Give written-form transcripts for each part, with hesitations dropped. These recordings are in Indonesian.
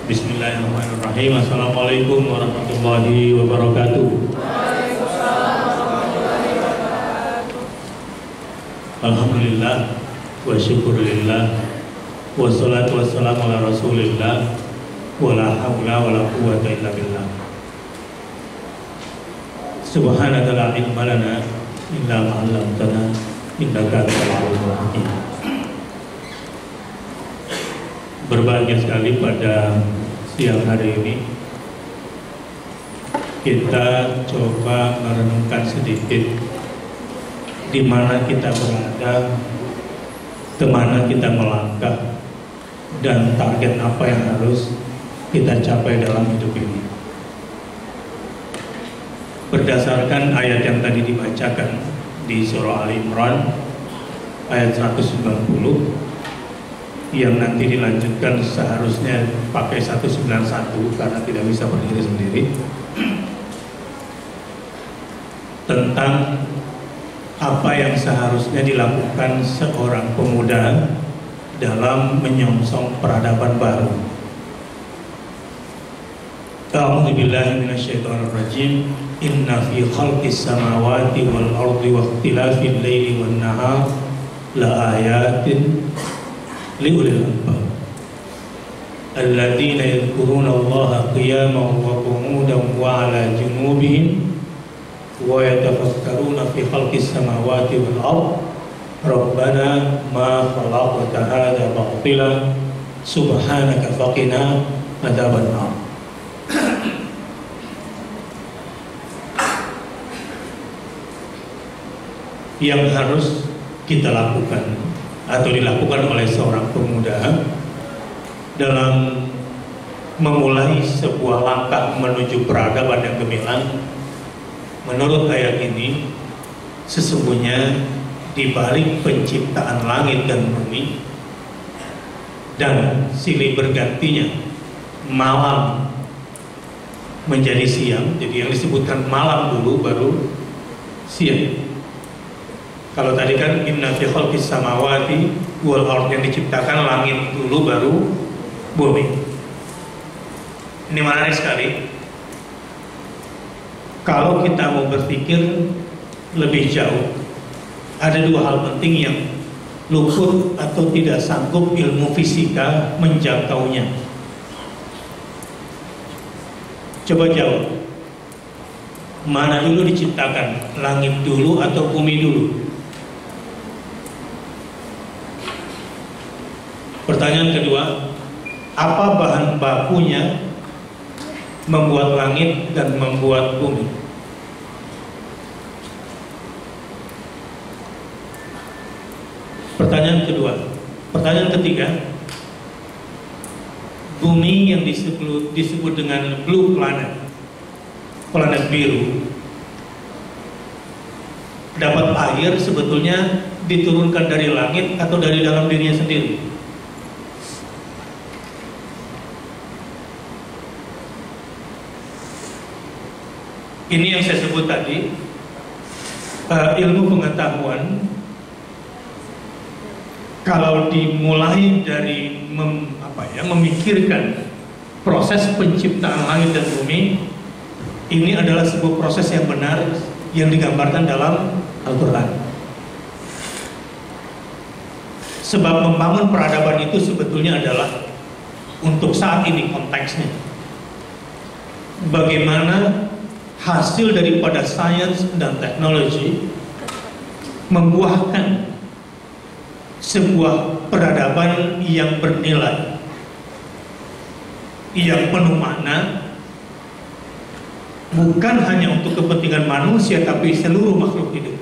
Bismillahirrahmanirrahim. Assalamualaikum warahmatullahi wabarakatuh. Alhamdulillah wa syukurillah wa salatu wassalamu ala rasulillah wa la hawla wa la quwwata illa billah. Subhanaka la ilma lana illa ma 'allamtana innaka antal alimul hakim. Berbahagia sekali pada siang hari ini kita coba merenungkan sedikit di mana kita berada, kemana kita melangkah, dan target apa yang harus kita capai dalam hidup ini. Berdasarkan ayat yang tadi dibacakan di surah Ali Imran ayat 190 yang nanti dilanjutkan seharusnya pakai 191 karena tidak bisa berdiri sendiri, tentang apa yang seharusnya dilakukan seorang pemuda dalam menyongsong peradaban baru. A'udzu billahi minasyaitonir rajim. Inna fi khalqis samawati wal ardi wa ikhtilafil laili wan nahar la ayatin liulil albab alladzina yadhkuruna Allaha qiyaman wa qu'udan wa 'ala junubihim wa yatafakkaruna fi khalqis samawati wal ardh rabbana ma khalaqta hadza batila subhanaka faqina adzabannar. Yang harus kita lakukan atau dilakukan oleh seorang pemuda dalam memulai sebuah langkah menuju peradaban yang gemilang, menurut ayat ini, sesungguhnya di balik penciptaan langit dan bumi dan silih bergantinya malam menjadi siang, jadi yang disebutkan malam dulu baru siang. Kalau tadi kan inna fi khalqis samawati wal ardh, yang diciptakan langit dulu baru bumi. Ini menarik sekali. Kalau kita mau berpikir lebih jauh, ada dua hal penting yang luput atau tidak sanggup ilmu fisika menjangkaunya. Coba jawab. Mana dulu diciptakan? Langit dulu atau bumi dulu? Pertanyaan kedua, apa bahan bakunya membuat langit dan membuat bumi? Pertanyaan kedua. Pertanyaan ketiga, bumi yang disebut dengan blue planet, planet biru, dapat air sebetulnya diturunkan dari langit atau dari dalam dirinya sendiri? Ini yang saya sebut tadi, ilmu pengetahuan. Kalau dimulai dari memikirkan proses penciptaan langit dan bumi, ini adalah sebuah proses yang benar yang digambarkan dalam Al-Quran. Sebab membangun peradaban itu sebetulnya adalah untuk saat ini konteksnya, bagaimana hasil daripada sains dan teknologi membuahkan sebuah peradaban yang bernilai, yang penuh makna, bukan hanya untuk kepentingan manusia tapi seluruh makhluk hidup,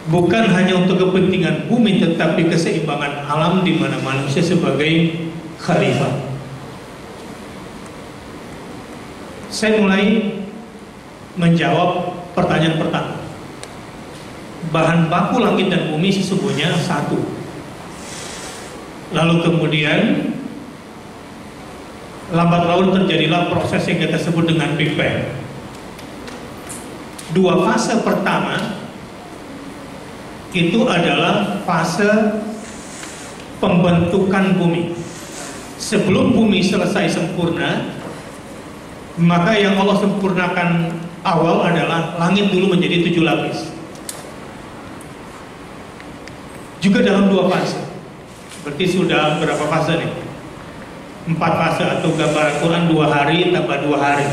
bukan hanya untuk kepentingan bumi tetapi keseimbangan alam di mana manusia sebagai khalifah. Saya mulai menjawab pertanyaan pertama. Bahan baku langit dan bumi sesungguhnya satu. Lalu kemudian lambat laun terjadilah proses yang kita sebut dengan Big Bang. Dua fase pertama itu adalah fase pembentukan bumi. Sebelum bumi selesai sempurna, maka yang Allah sempurnakan awal adalah langit dulu menjadi 7 lapis. Juga dalam 2 fase. Berarti sudah berapa fase nih? 4 fase, atau gambaran Quran 2 hari tambah 2 hari.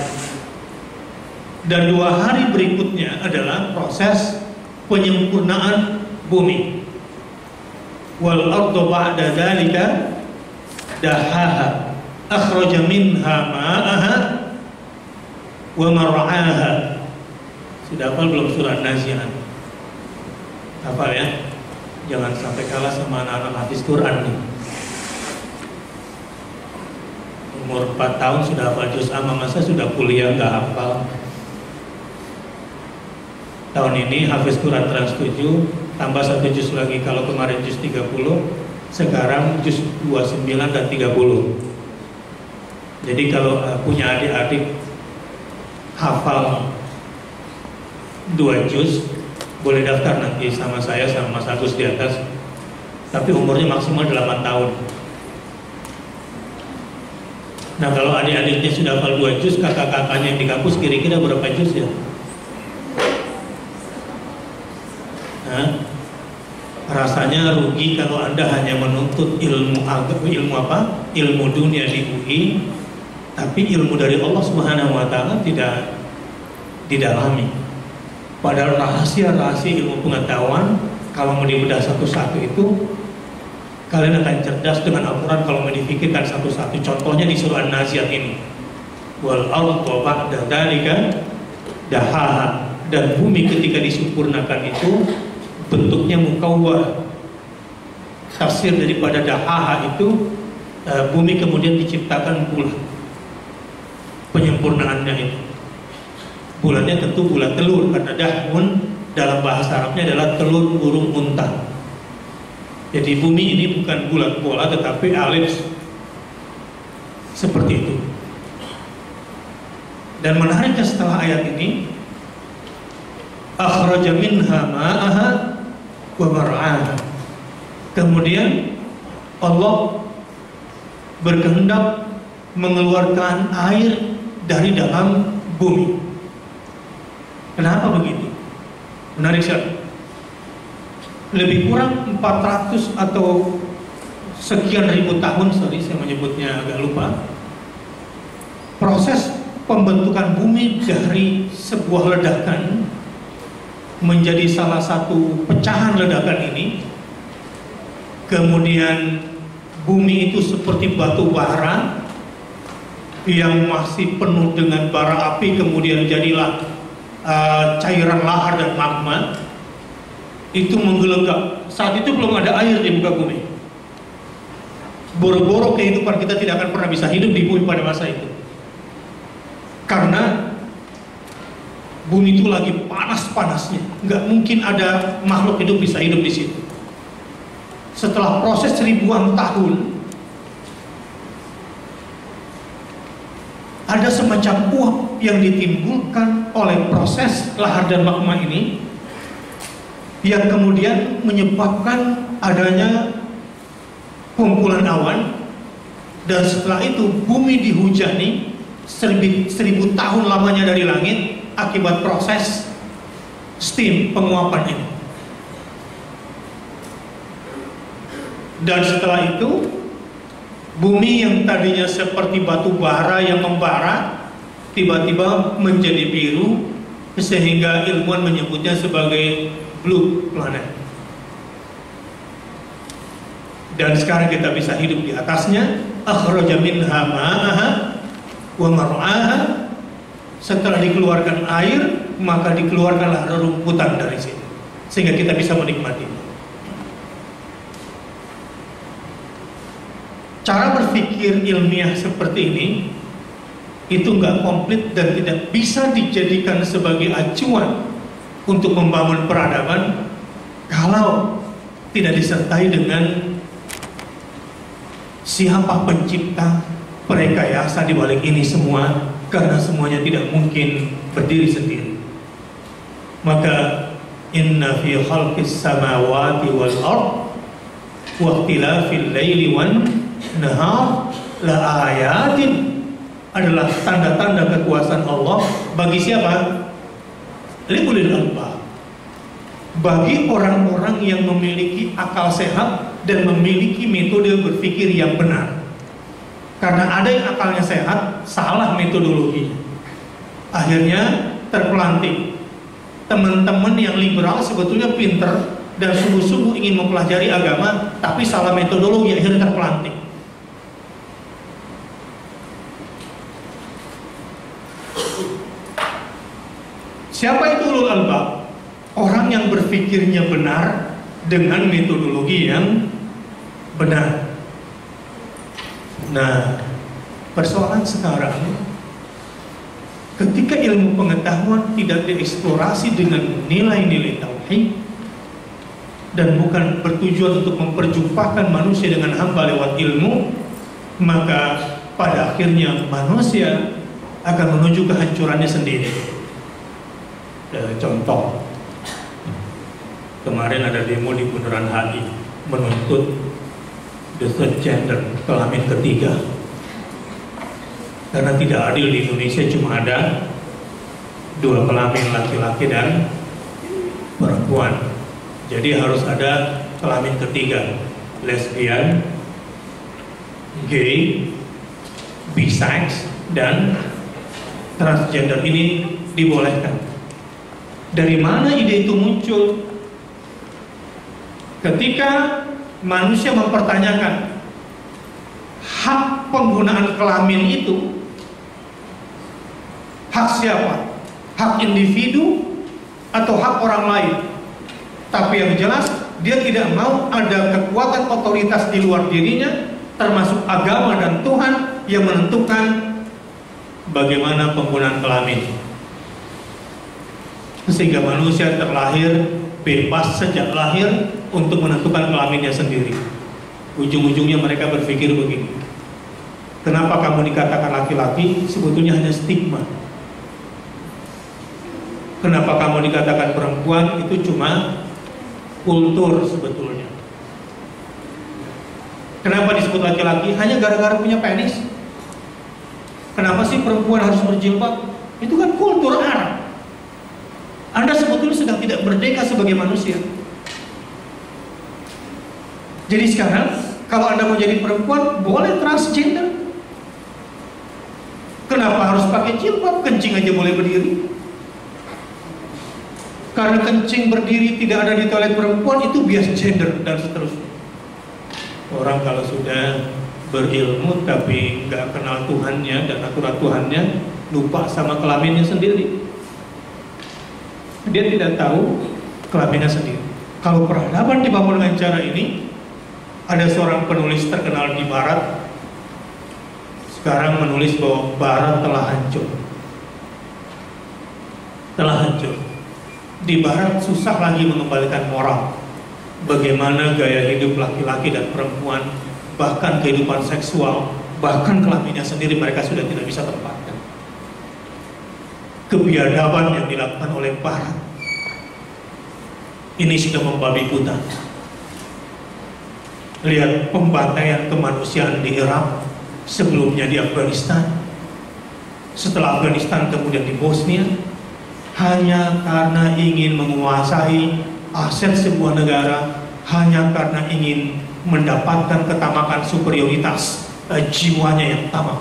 Dan 2 hari berikutnya adalah proses penyempurnaan bumi. Wal ardu ba'da dzalika dahaha akhraja minha ma'aha wa mar'aha. Sudah hafal belum surah Nazi'at? Hafal ya? Jangan sampai kalah sama anak-anak hafiz Quran nih. Umur 4 tahun sudah hafal juz amma, masa sudah kuliah nggak hafal? Tahun ini hafiz Quran trans 7 tambah 1 juz lagi. Kalau kemarin juz 30, sekarang juz 29 dan 30. Jadi kalau punya adik-adik hafal 2 juz, boleh daftar nanti sama saya sama Mas Agus di atas. Tapi umurnya maksimal 8 tahun. Nah, kalau adik-adiknya sudah hafal 2 juz, kakak-kakaknya yang di kampus kira-kira berapa juz ya? Nah, rasanya rugi kalau Anda hanya menuntut ilmu apa? Ilmu dunia di UI, tapi ilmu dari Allah Subhanahu wa taala tidak didalami. Padahal rahasia-rahasia ilmu pengetahuan kalau mau dibedah satu-satu itu kalian akan cerdas dengan Al-Quran kalau mau difikirkan satu-satu. Contohnya di surah An-Nazi'at ini. Wal ardu ba'da dzalika dahaha, dan bumi ketika disempurnakan itu bentuknya mukawwar. Tafsir daripada dahaha itu bumi kemudian diciptakan bulat. Penyempurnaannya itu. Bulatnya tentu bulat telur, karena dahmun dalam bahasa Arabnya adalah telur burung unta. Jadi bumi ini bukan bulat bola tetapi alips seperti itu. Dan menariknya setelah ayat ini, akhraja minha ma'aha wa mar'aha. Kemudian Allah berkehendak mengeluarkan air dari dalam bumi. Kenapa begitu? Menarik sekali. Lebih kurang 400 atau sekian ribu tahun, saya menyebutnya agak lupa, proses pembentukan bumi dari sebuah ledakan menjadi salah satu pecahan ledakan ini. Kemudian bumi itu seperti batu bara yang masih penuh dengan bara api, kemudian jadilah cairan lahar dan magma. Itu menggelegak. Saat itu belum ada air di muka bumi. Boro-boro kehidupan kita tidak akan pernah bisa hidup di bumi pada masa itu, karena bumi itu lagi panas-panasnya. Nggak mungkin ada makhluk hidup bisa hidup di situ. Setelah proses ribuan tahun, ada semacam uap yang ditimbulkan oleh proses lahar dan magma ini, yang kemudian menyebabkan adanya kumpulan awan. Dan setelah itu bumi dihujani 1000 tahun lamanya dari langit akibat proses steam, penguapan ini. Dan setelah itu bumi yang tadinya seperti batu bara yang membara tiba-tiba menjadi biru, sehingga ilmuwan menyebutnya sebagai blue planet. Dan sekarang kita bisa hidup di atasnya. Akhraja minha ma'aha wa mar'aha. Setelah dikeluarkan air, maka dikeluarkanlah rerumputan dari situ, sehingga kita bisa menikmati. Cara berpikir ilmiah seperti ini itu nggak komplit dan tidak bisa dijadikan sebagai acuan untuk membangun peradaban kalau tidak disertai dengan siapa pencipta, perekayasa di balik ini semua, karena semuanya tidak mungkin berdiri sendiri. Maka inna fi khalqis samawati wal ard wa ikhtilafil laili wan nahar la ayatin, adalah tanda-tanda kekuasaan Allah bagi siapa? Liulil albab, bagi orang-orang yang memiliki akal sehat dan memiliki metode berpikir yang benar. Karena ada yang akalnya sehat, salah metodologinya, akhirnya terpelanting. Teman-teman yang liberal sebetulnya pinter dan sungguh-sungguh ingin mempelajari agama, tapi salah metodologi, akhirnya terpelanting. Siapa itu ulul albab? Orang yang berpikirnya benar dengan metodologi yang benar. Nah, persoalan sekarang, ketika ilmu pengetahuan tidak dieksplorasi dengan nilai-nilai tauhid dan bukan bertujuan untuk memperjumpakan manusia dengan hamba lewat ilmu, maka pada akhirnya manusia akan menuju kehancurannya sendiri. Contoh, kemarin ada demo di Bundaran HI menuntut the third gender, kelamin ketiga, karena tidak adil di Indonesia cuma ada dua kelamin, laki-laki dan perempuan. Jadi harus ada kelamin ketiga, lesbian, gay, bisex, dan transgender ini dibolehkan. Dari mana ide itu muncul? Ketika manusia mempertanyakan hak penggunaan kelamin itu, hak siapa? Hak individu atau hak orang lain? Tapi yang jelas dia tidak mau ada kekuatan otoritas di luar dirinya, termasuk agama dan Tuhan, yang menentukan bagaimana penggunaan kelamin. Sehingga manusia terlahir bebas sejak lahir untuk menentukan kelaminnya sendiri. Ujung-ujungnya mereka berpikir begini, kenapa kamu dikatakan laki-laki? Sebetulnya hanya stigma. Kenapa kamu dikatakan perempuan? Itu cuma kultur sebetulnya. Kenapa disebut laki-laki? Hanya gara-gara punya penis. Kenapa sih perempuan harus berjilbab? Itu kan kultur Arab. Anda sebetulnya sedang tidak merdeka sebagai manusia. Jadi sekarang kalau Anda mau jadi perempuan, boleh transgender. Kenapa harus pakai jilbab? Kencing aja boleh berdiri. Karena kencing berdiri tidak ada di toilet perempuan, itu bias gender dan seterusnya. Orang kalau sudah berilmu tapi nggak kenal Tuhannya dan aturan Tuhannya, lupa sama kelaminnya sendiri. Dia tidak tahu kelaminnya sendiri. Kalau peradaban dibangun dengan cara ini, ada seorang penulis terkenal di Barat sekarang menulis bahwa Barat telah hancur. Telah hancur. Di Barat susah lagi mengembalikan moral. Bagaimana gaya hidup laki-laki dan perempuan, bahkan kehidupan seksual, bahkan kelaminnya sendiri mereka sudah tidak bisa tempatkan. Kebiadaban yang dilakukan oleh Barat ini sudah membabi buta. Lihat pembantaian kemanusiaan di Irak, sebelumnya di Afghanistan, setelah Afghanistan kemudian di Bosnia, hanya karena ingin menguasai aset sebuah negara, hanya karena ingin mendapatkan ketamakan superioritas jiwanya yang tamak.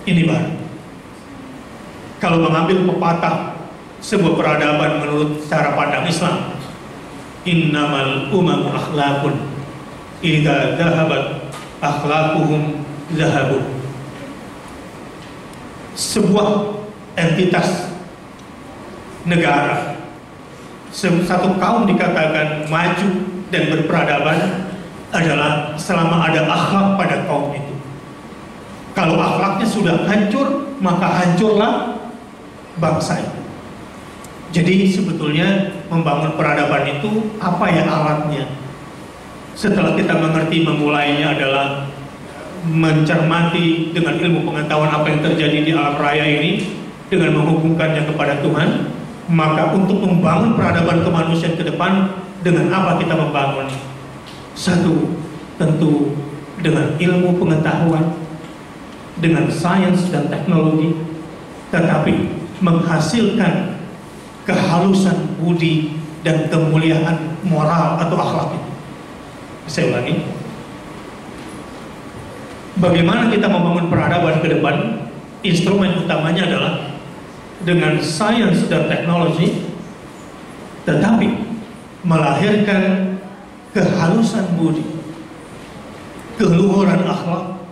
Ini Barat. Kalau mengambil pepatah sebuah peradaban menurut cara pandang Islam, innamal umamu akhlaqun idza dhahabat akhlaquhum dhahabun. Sebuah entitas negara, satu kaum dikatakan maju dan berperadaban adalah selama ada akhlak pada kaum itu. Kalau akhlaknya sudah hancur, maka hancurlah bangsa itu. Jadi sebetulnya membangun peradaban itu apa ya alatnya? Setelah kita mengerti, memulainya adalah mencermati dengan ilmu pengetahuan apa yang terjadi di alam raya ini, dengan menghubungkannya kepada Tuhan, Maka untuk membangun peradaban kemanusiaan ke depan, dengan apa kita membangun? Satu, tentu dengan ilmu pengetahuan, dengan sains dan teknologi, tetapi menghasilkan kehalusan budi dan kemuliaan moral atau akhlak. Saya ulangi, bagaimana kita membangun peradaban ke depan? Instrumen utamanya adalah dengan sains dan teknologi, tetapi melahirkan kehalusan budi, keluhuran akhlak,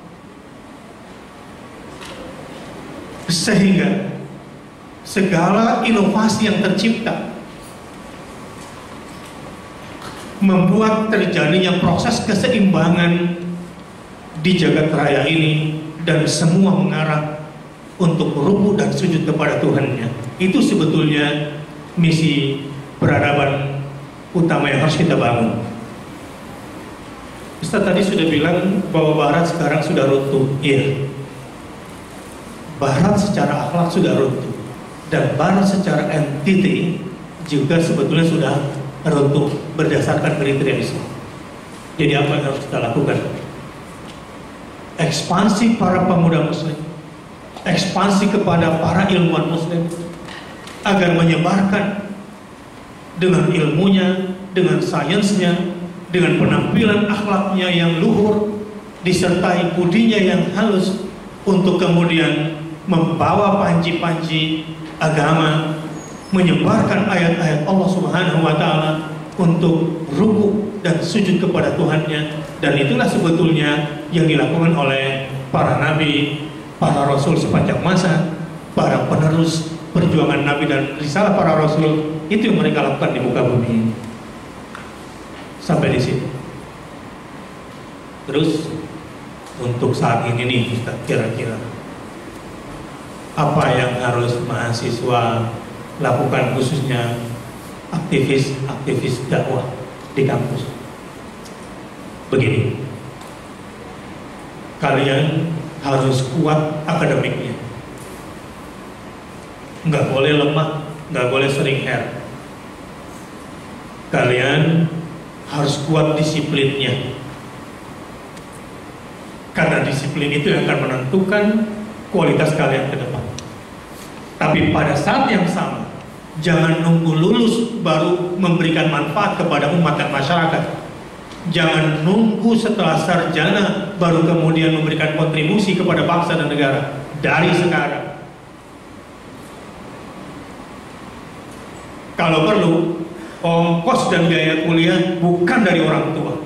sehingga segala inovasi yang tercipta membuat terjadinya proses keseimbangan di jagat raya ini, dan semua mengarah untuk ruku dan sujud kepada Tuhannya. Itu sebetulnya misi peradaban utama yang harus kita bangun. Ustaz tadi sudah bilang bahwa Barat sekarang sudah runtuh. Iya, Barat secara akhlak sudah runtuh, dan Barat secara entity juga sebetulnya sudah runtuh berdasarkan kriteria Islam. Jadi apa yang harus kita lakukan? Ekspansi para pemuda muslim, ekspansi kepada para ilmuwan muslim, agar menyebarkan dengan ilmunya, dengan sainsnya, dengan penampilan akhlaknya yang luhur, disertai budinya yang halus, untuk kemudian membawa panji-panji agama, menyebarkan ayat-ayat Allah Subhanahu wa Ta'ala untuk ruku dan sujud kepada Tuhannya. Dan itulah sebetulnya yang dilakukan oleh para nabi, para rasul sepanjang masa, para penerus perjuangan nabi dan risalah para rasul. Itu yang mereka lakukan di muka bumi. Sampai di sini. Terus untuk saat ini nih, kira-kira apa yang harus mahasiswa lakukan, khususnya aktivis dakwah di kampus? Begini, kalian harus kuat akademiknya, nggak boleh lemah, nggak boleh sering hair. Kalian harus kuat disiplinnya, karena disiplin itu yang akan menentukan kualitas kalian ke depan. Tapi pada saat yang sama, jangan nunggu lulus baru memberikan manfaat kepada umat dan masyarakat. Jangan nunggu setelah sarjana baru kemudian memberikan kontribusi kepada bangsa dan negara. Dari sekarang, kalau perlu, ongkos dan biaya kuliah bukan dari orang tua.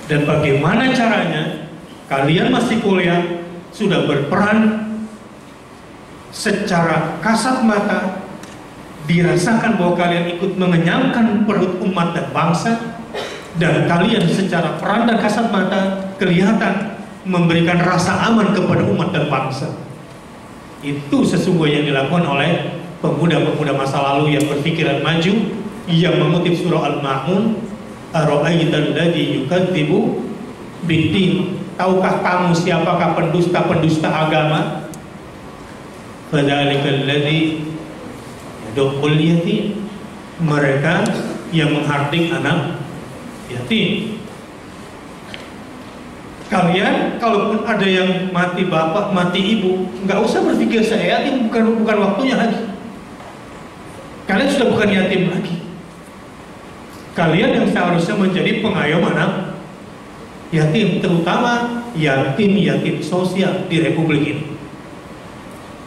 Dan bagaimana caranya? Kalian masih kuliah, sudah berperan secara kasat mata, dirasakan bahwa kalian ikut mengenyangkan perut umat dan bangsa, dan kalian secara peran dan kasat mata kelihatan memberikan rasa aman kepada umat dan bangsa. Itu sesungguhnya yang dilakukan oleh pemuda-pemuda masa lalu yang berpikiran maju, yang mengutip surah Al-Ma'un, "Ara'aital ladzi yukadzibu bid-din." Tahukah kamu siapakah pendusta-pendusta agama? Fadzalikal ladzi yad'ul yatim. Mereka yang menghardik anak yatim. Kalian kalaupun ada yang mati bapak, mati ibu, nggak usah berpikir saya yatim, bukan waktunya lagi. Kalian sudah bukan yatim lagi. Kalian yang seharusnya menjadi pengayom anak yatim, terutama yatim sosial di Republik ini.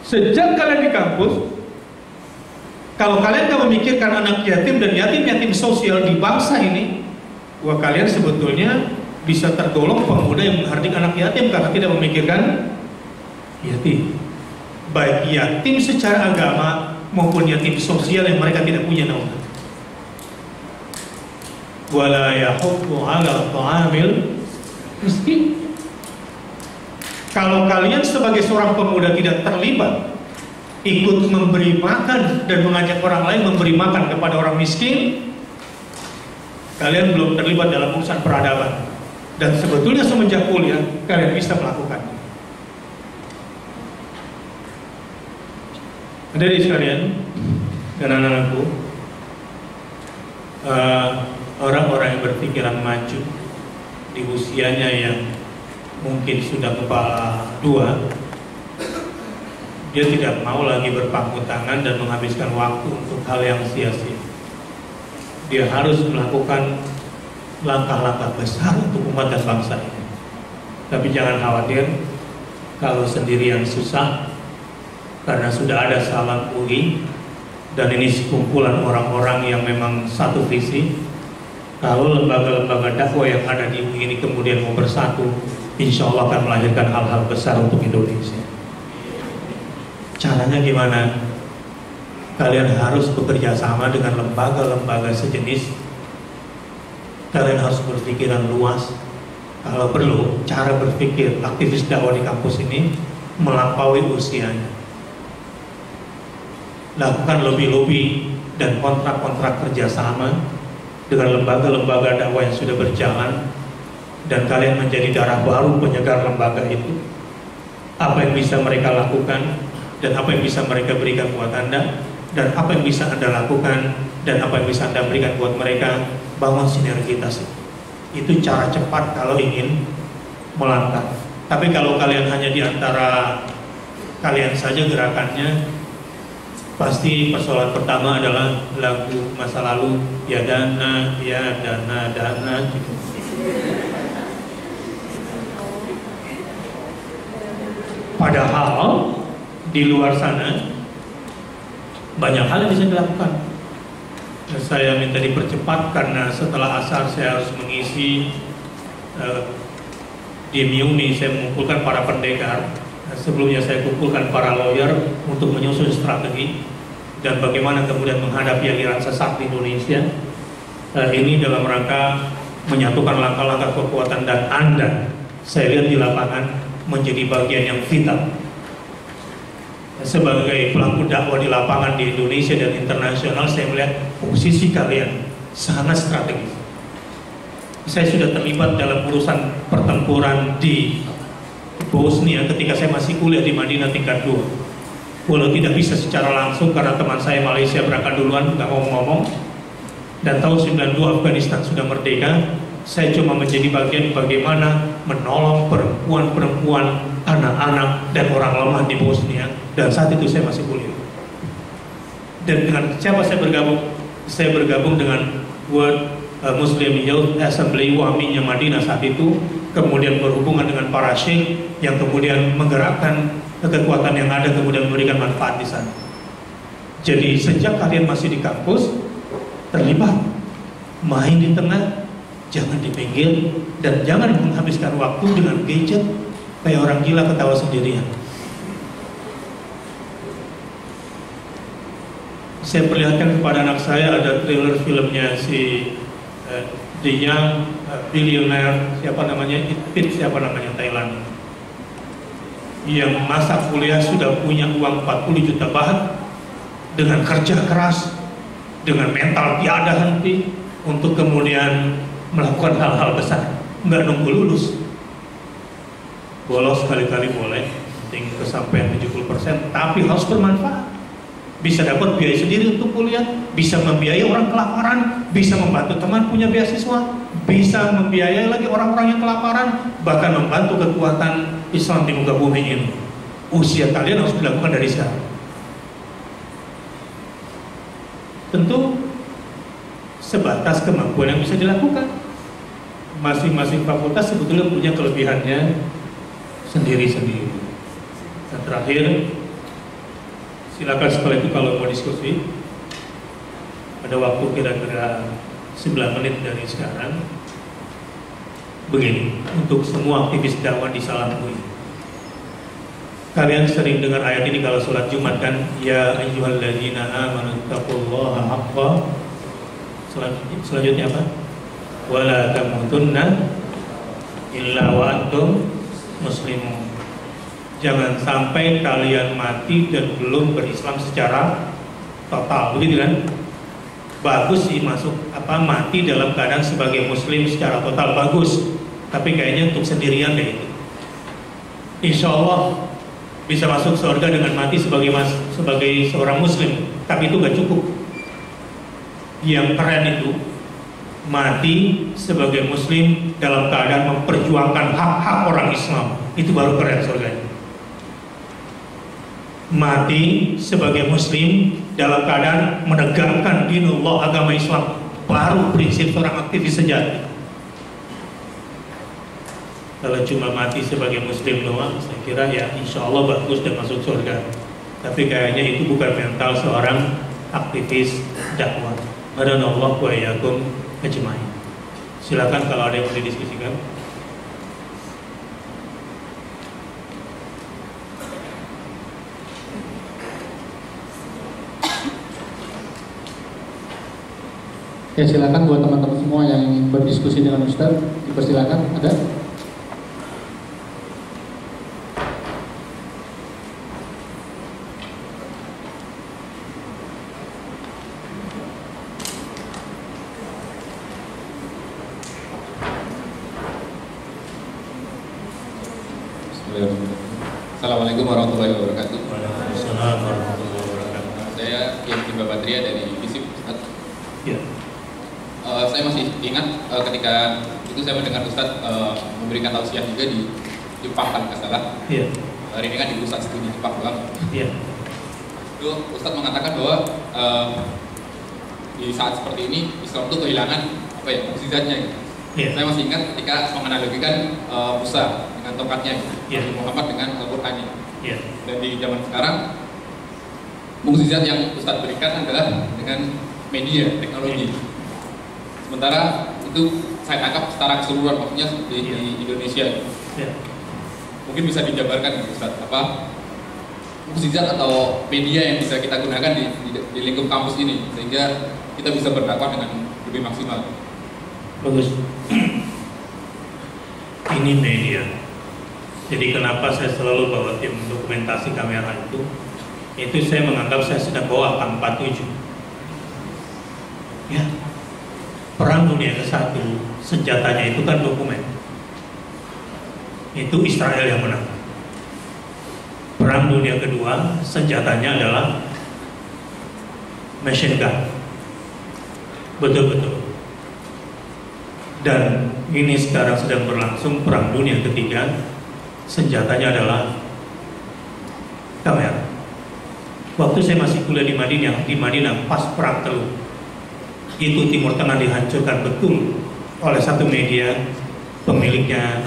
Sejak kalian di kampus, kalau kalian gak memikirkan anak yatim dan yatim sosial di bangsa ini, wah, kalian sebetulnya bisa tergolong pemuda yang menghardik anak yatim karena tidak memikirkan yatim, baik yatim secara agama maupun yatim sosial yang mereka tidak punya naungan. Wala yahuddu 'ala ta'amil miskin. Kalau kalian sebagai seorang pemuda tidak terlibat ikut memberi makan dan mengajak orang lain memberi makan kepada orang miskin, kalian belum terlibat dalam urusan peradaban. Dan sebetulnya semenjak kuliah kalian bisa melakukan. Hadirin sekalian dan anak-anakku, orang-orang yang berpikiran maju di usianya yang mungkin sudah kepala dua, dia tidak mau lagi berpangku tangan dan menghabiskan waktu untuk hal yang sia-sia. Dia harus melakukan langkah-langkah besar untuk umat dan bangsa ini. Tapi jangan khawatir kalau sendirian susah, karena sudah ada Salam UI dan ini sekumpulan orang-orang yang memang satu visi. Kalau lembaga-lembaga dakwah yang ada di UI ini kemudian mau bersatu, insya Allah akan melahirkan hal-hal besar untuk Indonesia. Caranya gimana? Kalian harus bekerja sama dengan lembaga-lembaga sejenis. Kalian harus berpikiran luas. Kalau perlu, cara berpikir aktivis dakwah di kampus ini melampaui usianya. Lakukan lobby-lobby dan kontrak-kontrak kerjasama dengan lembaga-lembaga dakwah yang sudah berjalan, dan kalian menjadi darah baru penyegar lembaga itu. Apa yang bisa mereka lakukan dan apa yang bisa mereka berikan buat Anda, dan apa yang bisa Anda lakukan dan apa yang bisa Anda berikan buat mereka, bangun sinergitas. Itu cara cepat kalau ingin melangkah. Tapi kalau kalian hanya di antara kalian saja gerakannya, pasti persoalan pertama adalah lagu masa lalu, ya dana gitu. Padahal di luar sana banyak hal yang bisa dilakukan. Saya minta dipercepat karena setelah asar saya harus mengisi di MIUNI. Saya mengumpulkan para pendekar. Sebelumnya saya kumpulkan para lawyer untuk menyusun strategi dan bagaimana kemudian menghadapi aliran sesat di Indonesia. Ini dalam rangka menyatukan langkah-langkah kekuatan, dan Anda, saya lihat di lapangan, menjadi bagian yang vital. Sebagai pelaku dakwah di lapangan di Indonesia dan internasional, saya melihat posisi kalian sangat strategis. Saya sudah terlibat dalam urusan pertempuran di Bosnia ketika saya masih kuliah di Madinah tingkat 2. Walau tidak bisa secara langsung karena teman saya Malaysia berangkat duluan, nggak ngomong-ngomong. Dan tahun 92 Afghanistan sudah merdeka. Saya cuma menjadi bagian bagaimana menolong perempuan-perempuan, anak-anak, dan orang lemah di Bosnia. Dan saat itu saya masih kuliah. Dan dengan siapa saya bergabung? Saya bergabung dengan World Muslim Youth Assembly WAMI-nya Madinah saat itu. Kemudian berhubungan dengan para syekh yang kemudian menggerakkan kekuatan yang ada, kemudian memberikan manfaat di sana. Jadi sejak kalian masih di kampus, terlibat, main di tengah, jangan di pinggir, dan jangan menghabiskan waktu dengan gadget kayak orang gila ketawa sendirian. Saya perlihatkan kepada anak saya ada trailer filmnya si The Young Billionaire, siapa namanya, Thailand, yang masa kuliah sudah punya uang 40 juta baht dengan kerja keras, dengan mental tiada henti untuk kemudian melakukan hal-hal besar, nggak nunggu lulus. Bolos sekali-kali boleh, penting kesampaian 70%, tapi harus bermanfaat. Bisa dapat biaya sendiri untuk kuliah, bisa membiayai orang kelaparan, bisa membantu teman punya beasiswa, bisa membiayai lagi orang-orang yang kelaparan, bahkan membantu kekuatan Islam di muka bumi ini. Usia kalian harus dilakukan dari sekarang. Tentu sebatas kemampuan yang bisa dilakukan. Masing-masing fakultas sebetulnya punya kelebihannya sendiri-sendiri. Dan terakhir, silakan setelah itu kalau mau diskusi, pada waktu kira-kira 9 menit dari sekarang. Begini, untuk semua aktivis dakwah di Salam UI, kalian sering dengar ayat ini kalau sholat Jumat kan, ya ayyuhalladzina amanu taqullaha haqqa, selanjutnya apa? Wala tamutunna illa wa antum muslimun. Jangan sampai kalian mati dan belum berislam secara total, begitu kan? Bagus sih masuk mati dalam keadaan sebagai muslim secara total, bagus. Tapi kayaknya untuk sendirian deh itu. Insya Allah bisa masuk surga dengan mati sebagai seorang muslim, tapi itu gak cukup. Yang keren itu mati sebagai muslim dalam keadaan memperjuangkan hak-hak orang Islam, itu baru keren surganya. Mati sebagai muslim dalam keadaan menegakkan dinullah, agama Islam, baru prinsip seorang aktivis sejati. Kalau cuma mati sebagai muslim doang, saya kira ya insya Allah bagus dan masuk surga. Tapi kayaknya itu bukan mental seorang aktivis dakwah. Hadanallahu wa iyyakum ajmain. Silakan kalau ada yang mau didiskusikan. Ya, silakan buat teman-teman semua yang ingin berdiskusi dengan Ustaz, dipersilakan. Ada? Assalamualaikum warahmatullahi wabarakatuh. Waalaikumsalam warahmatullahi wabarakatuh. Saya Kiai Bimba Badria dari FISIP, Ustaz. Ya. Saya masih ingat ketika itu saya mendengar Ustaz memberikan tausiah juga di Jepang, kalau nggak salah. Iya. Hari ini kan di pusat studi Jepang doang. Iya. Itu Ustaz mengatakan bahwa di saat seperti ini Islam itu kehilangan mukjizatnya. Gitu. Iya. Saya masih ingat ketika menganalogikan Musa dengan tongkatnya, Iya. Muhammad dengan Al-Qur'annya. Iya. Dan di zaman sekarang mukjizat yang Ustaz berikan adalah dengan media, teknologi. Sementara itu saya tangkap secara keseluruhan, maksudnya di Indonesia. Iya. Mungkin bisa dijabarkan Ustaz, apa mukjizat atau media yang bisa kita gunakan di lingkup kampus ini sehingga kita bisa berdakwah dengan lebih maksimal. Bagus. Ini media. Jadi kenapa saya selalu bawa tim dokumentasi kamera itu saya menganggap saya sedang bawa AK-47. Ya, Perang Dunia ke-1 senjatanya itu kan dokumen. Itu Israel yang menang. Perang Dunia kedua senjatanya adalah machine gun. Betul-betul. Dan ini sekarang sedang berlangsung Perang Dunia ketiga, senjatanya adalah kamera. Waktu saya masih kuliah di Madinah pas Perang Teluk, itu Timur Tengah dihancurkan betul oleh satu media pemiliknya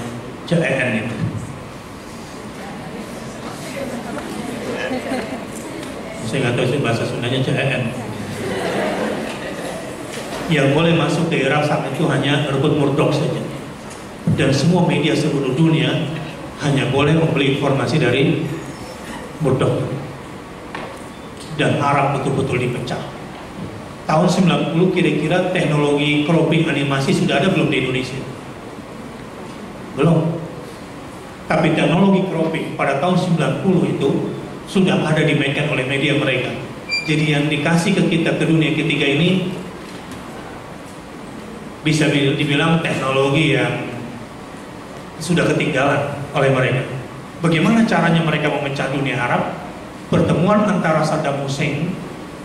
CEN itu. Saya nggak tahu sih bahasa Sundanya CEN. Yang boleh masuk ke Irak saat itu hanya Rupert Murdoch saja, dan semua media seluruh dunia hanya boleh membeli informasi dari Murdoch, dan Arab betul-betul dipecah. Tahun 90 kira-kira teknologi cropping animasi sudah ada belum di Indonesia? Belum. Tapi teknologi cropping pada tahun 90 itu sudah ada dimainkan oleh media mereka. Jadi yang dikasih ke kita ke dunia ketiga ini bisa dibilang teknologi yang sudah ketinggalan oleh mereka. Bagaimana caranya mereka memecah dunia Arab? Pertemuan antara Saddam Hussein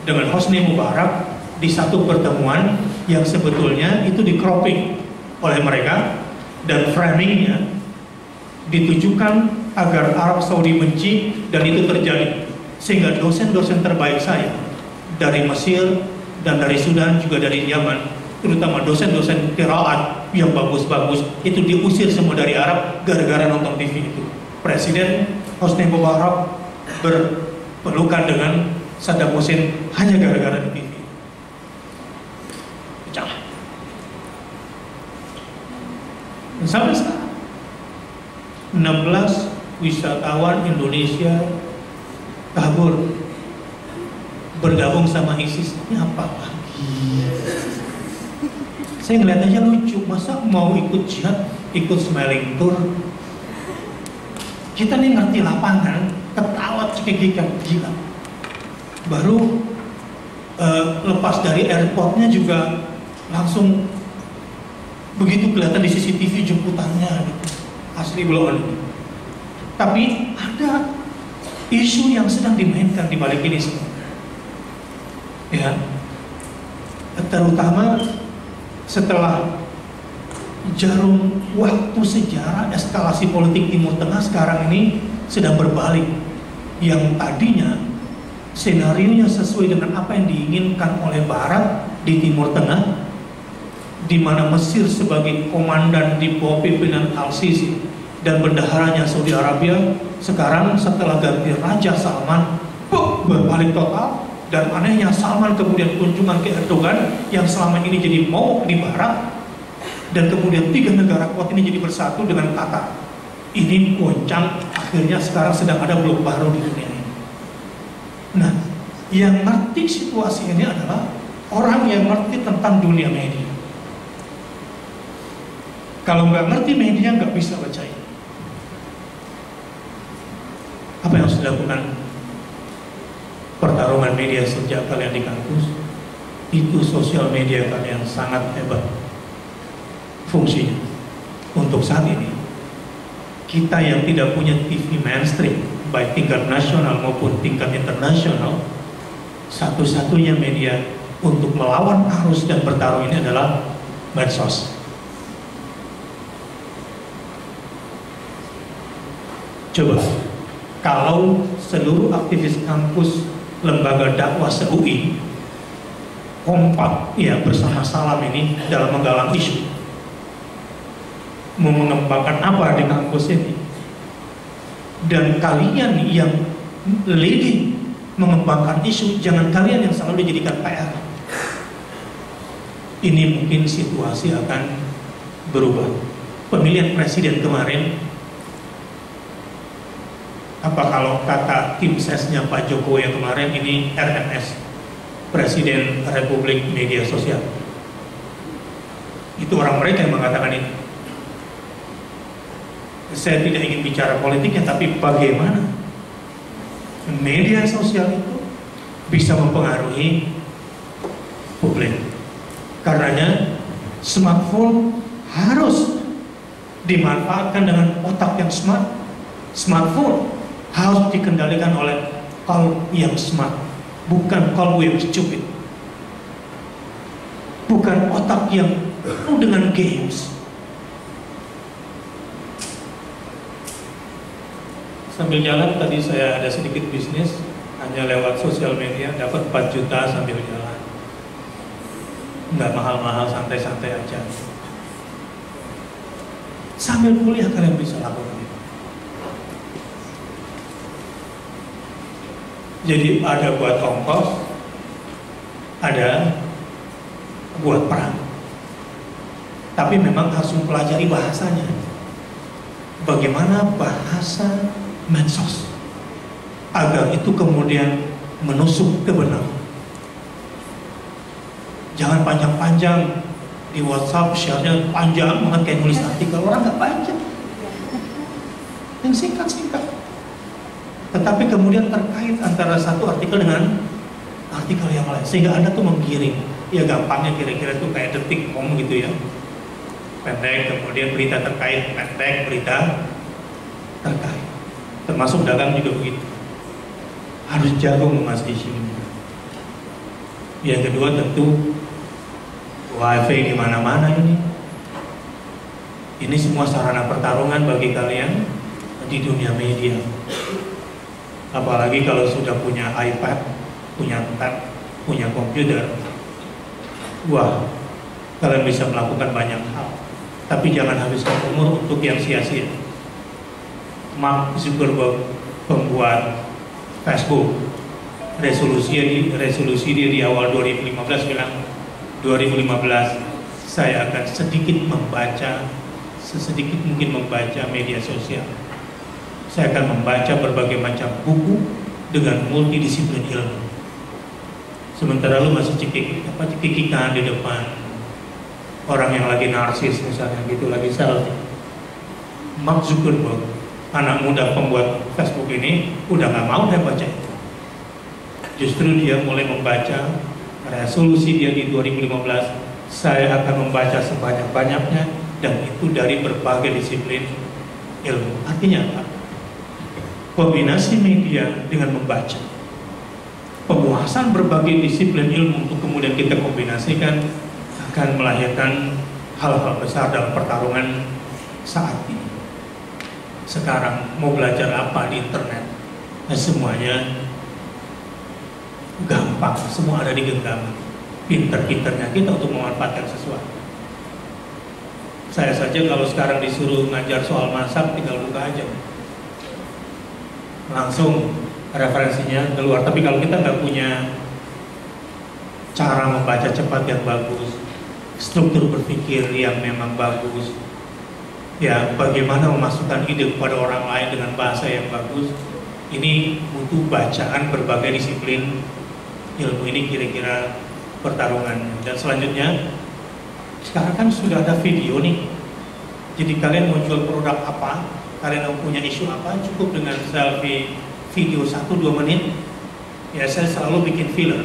dengan Hosni Mubarak di satu pertemuan yang sebetulnya itu di cropping oleh mereka, dan framingnya ditujukan agar Arab Saudi benci, dan itu terjadi. Sehingga dosen-dosen terbaik saya dari Mesir dan dari Sudan, juga dari Yaman, terutama dosen-dosen qiraat yang bagus-bagus itu diusir semua dari Arab gara-gara nonton TV itu. Presiden Hosni Mubarak berpelukan dengan Saddam Hussein hanya gara-gara di TV. Pecah. Sampai sekarang 16 wisatawan Indonesia kabur bergabung sama ISIS. Ini apa lagi? Saya ngeliat aja lucu, masa mau ikut jihad, ikut smiling tour? Kita nih ngerti lapangan, ketawa cekikikan, gila. Baru lepas dari airportnya juga langsung begitu kelihatan di CCTV jemputannya gitu. Asli belum. Tapi ada isu yang sedang dimainkan di balik ini semua. Ya, terutama setelah jarum waktu sejarah eskalasi politik Timur Tengah sekarang ini sedang berbalik. Yang tadinya senarionya sesuai dengan apa yang diinginkan oleh Barat di Timur Tengah, di mana Mesir sebagai komandan di bawah pimpinan Al-Sisi dan bendaharanya Saudi Arabia, sekarang setelah ganti Raja Salman berbalik total. Dan anehnya Salman kemudian kunjungan ke Erdogan yang selama ini jadi momok di Barat, dan kemudian 3 negara kuat ini jadi bersatu dengan Qatar. Ini goncang, akhirnya sekarang sedang ada blok baru di dunia ini. Nah, yang ngerti situasi ini adalah orang yang ngerti tentang dunia media. Kalau nggak ngerti media, nggak bisa baca ini. Apa yang sudah dilakukan pertarungan media sejak kalian di kampus, itu sosial media kalian sangat hebat fungsinya. Untuk saat ini, kita yang tidak punya TV mainstream, baik tingkat nasional maupun tingkat internasional, satu-satunya media untuk melawan arus dan bertarung ini adalah medsos. Coba, kalau seluruh aktivis kampus lembaga dakwah se-UI kompak ya bersama Salam ini dalam menggalang isu, mau mengembangkan apa di kampus ini, dan kalian yang leading mengembangkan isu, jangan kalian yang selalu dijadikan PR. Ini mungkin situasi akan berubah. Pemilihan presiden kemarin, apa kalau kata tim sesnya Pak Jokowi yang kemarin, ini RMS, Presiden Republik Media Sosial. Itu orang mereka yang mengatakan ini. Saya tidak ingin bicara politiknya, tapi bagaimana media sosial itu bisa mempengaruhi publik. Karenanya smartphone harus dimanfaatkan dengan otak yang smart. Smartphone harus dikendalikan oleh kalbu yang smart, bukan kalbu yang stupid, bukan otak yang penuh dengan games. Sambil jalan tadi saya ada sedikit bisnis, hanya lewat sosial media dapat 4 juta sambil jalan. Nggak mahal-mahal, santai-santai aja. Sambil kuliah kalian bisa lakukan. Jadi ada buat ongkos, ada buat perang. Tapi memang harus mempelajari bahasanya. Bagaimana bahasa medsos agar itu kemudian menusuk ke benak. Jangan panjang-panjang di WhatsApp, share-nya panjang banget kayak nulis artikel, orang nggak baca. Yang singkat-singkat. Tetapi kemudian terkait antara satu artikel dengan artikel yang lain, sehingga Anda tuh menggiring. Ya gampangnya kira-kira tuh kayak detik.com gitu ya, pendek, kemudian berita terkait, pendek, berita terkait. Termasuk dagang juga begitu, harus jago menguasai isinya. Yang kedua tentu wifi di mana-mana ini. Ini semua sarana pertarungan bagi kalian di dunia media. Apalagi kalau sudah punya iPad, punya tab, punya komputer, wah, kalian bisa melakukan banyak hal. Tapi jangan habiskan umur untuk yang sia-sia. Mark Zuckerberg, pembuat Facebook, resolusi dia di awal 2015 bilang, 2015 saya akan sesedikit mungkin membaca media sosial. Saya akan membaca berbagai macam buku dengan multidisiplin ilmu. Sementara lu masih cekikikan di depan orang yang lagi narsis misalnya gitu, lagi selfie. Mark Zuckerberg, anak muda pembuat Facebook ini, udah nggak mau dia baca itu. Justru dia mulai membaca, resolusi dia di 2015, saya akan membaca sebanyak-banyaknya, dan itu dari berbagai disiplin ilmu. Artinya apa? kombinasi media dengan membaca, penguasaan berbagai disiplin ilmu untuk kemudian kita kombinasikan akan melahirkan hal-hal besar dalam pertarungan saat ini. Sekarang mau belajar apa di internet, semuanya gampang, semua ada di genggaman. Pinter-pinternya kita untuk memanfaatkan sesuatu. Saya saja kalau sekarang disuruh ngajar soal masak, tinggal buka aja, langsung referensinya keluar. Tapi kalau kita nggak punya cara membaca cepat yang bagus, struktur berpikir yang memang bagus, ya bagaimana memasukkan ide kepada orang lain dengan bahasa yang bagus, ini butuh bacaan berbagai disiplin ilmu. Ini kira-kira pertarungan. Dan selanjutnya, sekarang kan sudah ada video nih, jadi kalian mau jual produk apa, kalian mau punya isu apa, cukup dengan selfie video 1-2 menit. Ya, saya selalu bikin filler.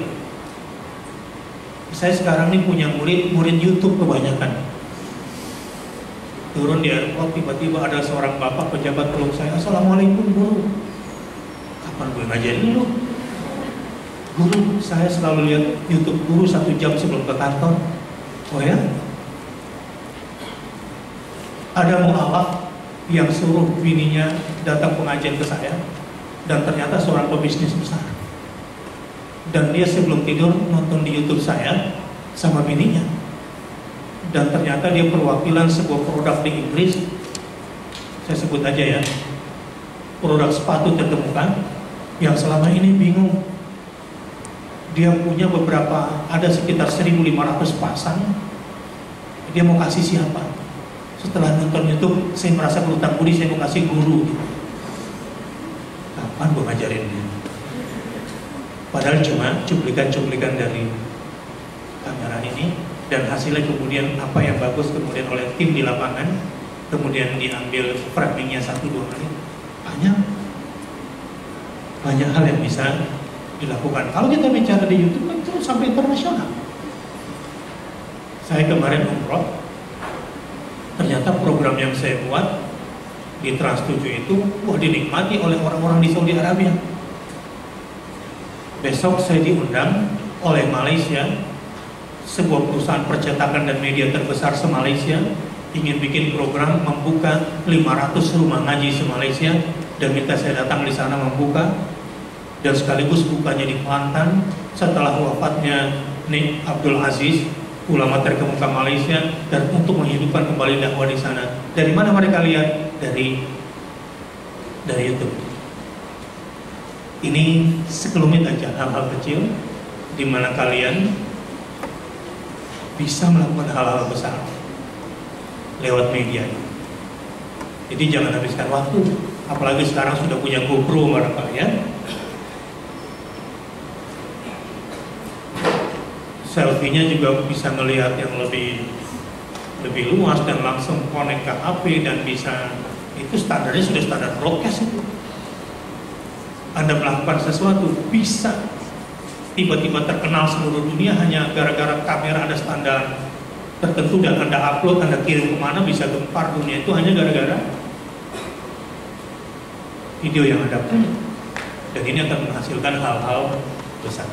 Saya sekarang nih punya murid YouTube kebanyakan. Turun di airport, tiba-tiba ada seorang bapak pejabat peluk saya, "Assalamualaikum guru." "Kapan gue ngajarin lu?" "Guru, saya selalu lihat YouTube guru 1 jam sebelum ke kantor." "Oh ya?" Ada mualaf yang suruh bininya datang pengajian ke saya, dan ternyata seorang pebisnis besar. Dan dia sebelum tidur nonton di YouTube saya sama bininya. Dan ternyata dia perwakilan sebuah produk di Inggris. Saya sebut aja ya, produk sepatu terkemuka yang selama ini bingung. Dia punya beberapa, ada sekitar 1.500 pasang. Dia mau kasih siapa? Setelah nonton YouTube, saya merasa berutang budi, saya mau kasih guru. Kapan gue ngajarin dia? Padahal cuma cuplikan-cuplikan dari kamera ini, dan hasilnya kemudian apa yang bagus kemudian oleh tim di lapangan, kemudian diambil framingnya 1-2 menit. Banyak hal yang bisa dilakukan. Kalau kita bicara di YouTube kan itu sampai internasional. Saya kemarin umroh, ternyata program yang saya buat di Trans 7 itu dinikmati oleh orang-orang di Saudi Arabia. Besok saya diundang oleh Malaysia, sebuah perusahaan percetakan dan media terbesar se-Malaysia, ingin bikin program membuka 500 rumah ngaji se-Malaysia, dan minta saya datang di sana membuka, dan sekaligus bukanya di Kelantan setelah wafatnya Nik Abdul Aziz, ulama terkemuka Malaysia, dan untuk menghidupkan kembali dakwah di sana. Dari mana mereka lihat? Dari YouTube. Ini sekelumit aja hal-hal kecil di mana kalian bisa melakukan hal-hal besar lewat media. Jadi jangan habiskan waktu, apalagi sekarang sudah punya GoPro barangkali ya. Selfie-nya juga bisa melihat yang lebih luas dan langsung connect ke HP dan bisa, itu standarnya sudah standar broadcast itu. Anda melakukan sesuatu bisa tiba-tiba terkenal seluruh dunia hanya gara-gara kamera ada standar tertentu dan Anda upload, Anda kirim kemana bisa gempar dunia itu hanya gara-gara video yang Anda punya. Dan ini akan menghasilkan hal-hal besar.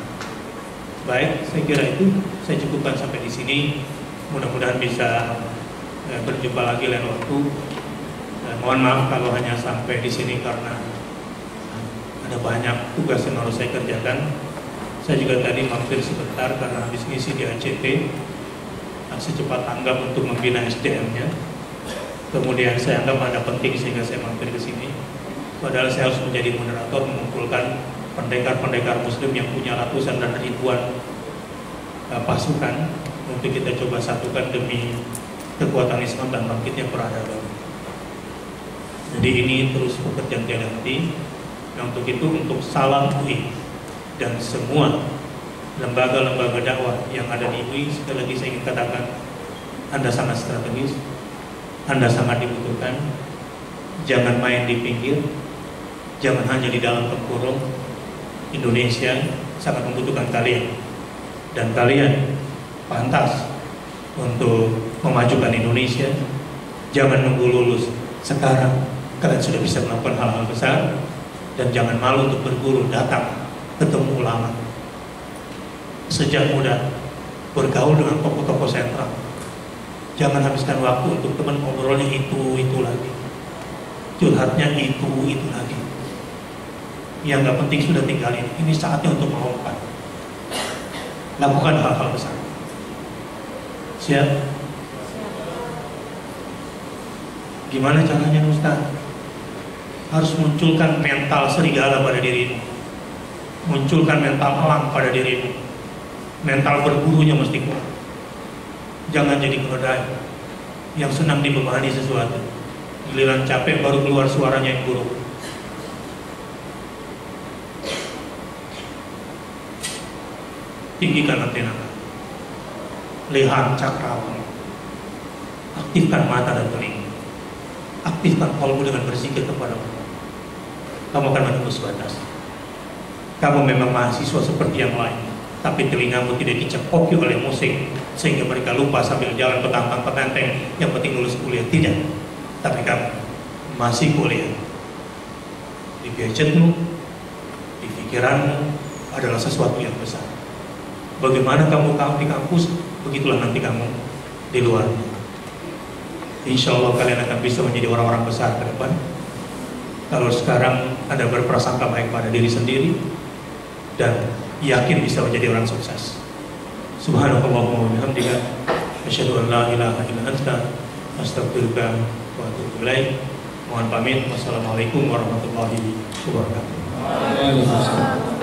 Baik, saya kira itu saya cukupkan sampai di sini. Mudah-mudahan bisa berjumpa lagi lain waktu. Mohon maaf kalau hanya sampai di sini karena ada banyak tugas yang harus saya kerjakan. Saya juga tadi mampir sebentar karena habis ngisi di ACT, secepat tanggap untuk membina SDM-nya. Kemudian saya anggap ada penting sehingga saya mampir ke sini. Padahal saya harus menjadi moderator, mengumpulkan pendekar-pendekar Muslim yang punya ratusan dan ribuan pasukan untuk kita coba satukan demi kekuatan Islam dan bangkitnya peradaban. Jadi ini terus pekerjaan tiada henti. Nah, untuk itu, untuk Salam UI dan semua lembaga-lembaga dakwah yang ada di UI, sekali lagi saya ingin katakan, Anda sangat strategis, Anda sangat dibutuhkan. Jangan main di pinggir, jangan hanya di dalam tempurung. Indonesia sangat membutuhkan kalian, dan kalian pantas untuk memajukan Indonesia. Jangan nunggu lulus, sekarang kalian sudah bisa melakukan hal-hal besar. Dan jangan malu untuk berguru, datang ketemu ulama. Sejak muda bergaul dengan tokoh-tokoh sentral. Jangan habiskan waktu untuk teman ngobrolnya itu lagi, curhatnya itu lagi. Yang nggak penting sudah tinggalin. Ini saatnya untuk melompat. Lakukan hal-hal besar. Siap? Gimana caranya Ustaz? Harus munculkan mental serigala pada dirimu. Munculkan mental elang pada dirimu. Mental berburunya mesti kuat. Jangan jadi keledai yang senang dibebani sesuatu. Giliran capek baru keluar suaranya yang buruk. Tinggikan antena, lihat cakramu, aktifkan mata dan telinga, aktifkan kalbu dengan berzikir kepada Allah. Kamu akan menembus batas. Kamu memang mahasiswa seperti yang lain, tapi telingamu tidak dicekoki oleh musik sehingga mereka lupa sambil jalan petantang-petenteng yang penting lulus kuliah. Tidak, tapi kamu masih kuliah. Di gadgetmu, di pikiranmu adalah sesuatu yang besar. Bagaimana kamu di kampus, begitulah nanti kamu di luar. Insya Allah kalian akan bisa menjadi orang-orang besar ke depan. Kalau sekarang Anda berprasangka baik pada diri sendiri dan yakin bisa menjadi orang sukses. Subhanallahumma wa bihamdika, asyhadu an la ilaha illa anta, astaghfiruka wa atubu ilaik. Mohon pamit. Wassalamualaikum warahmatullahi wabarakatuh.